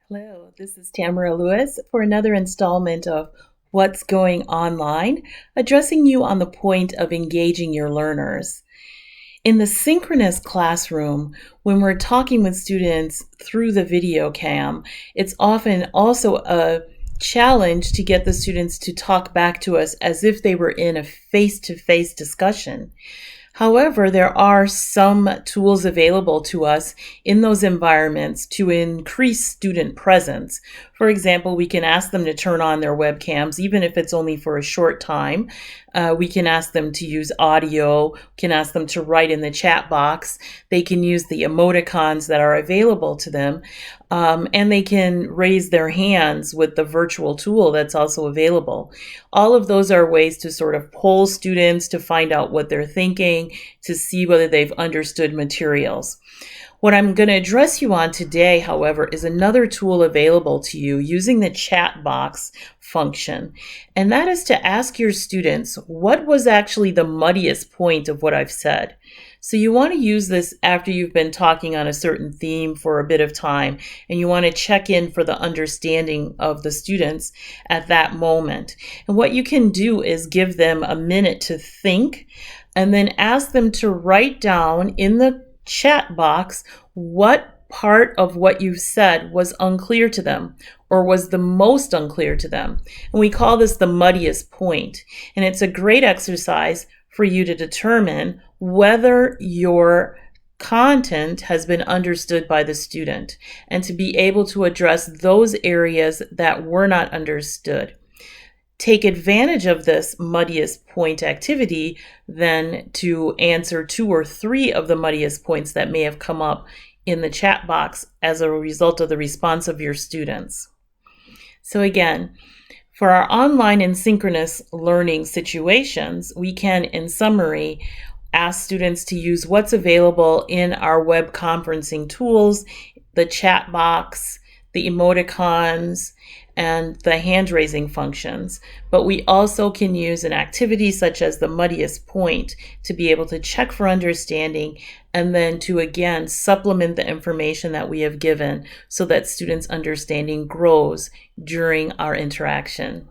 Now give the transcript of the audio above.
Hello, this is Tamara Lewis for another installment of What's Going Online, addressing you on the point of engaging your learners. In the synchronous classroom, when we're talking with students through the video cam, it's often also a challenge to get the students to talk back to us as if they were in a face-to-face discussion. However, there are some tools available to us in those environments to increase student presence. For example, we can ask them to turn on their webcams, even if it's only for a short time. We can ask them to use audio, can ask them to write in the chat box. They can use the emoticons that are available to them, and they can raise their hands with the virtual tool that's also available. All of those are ways to sort of poll students to find out what they're thinking, to see whether they've understood materials. What I'm going to address you on today, however, is another tool available to you using the chat box function. And that is to ask your students, what was actually the muddiest point of what I've said? So you want to use this after you've been talking on a certain theme for a bit of time, and you want to check in for the understanding of the students at that moment. And what you can do is give them a minute to think, and then ask them to write down in the chat box what part of what you've said was unclear to them or was the most unclear to them. And we call this the muddiest point. And it's a great exercise for you to determine whether your content has been understood by the student and to be able to address those areas that were not understood. Take advantage of this muddiest point activity then to answer 2 or 3 of the muddiest points that may have come up in the chat box as a result of the response of your students. So again, for our online and synchronous learning situations, we can, in summary, ask students to use what's available in our web conferencing tools, the chat box, the emoticons, and the hand-raising functions. But we also can use an activity such as the muddiest point to be able to check for understanding and then to again supplement the information that we have given so that students' understanding grows during our interaction.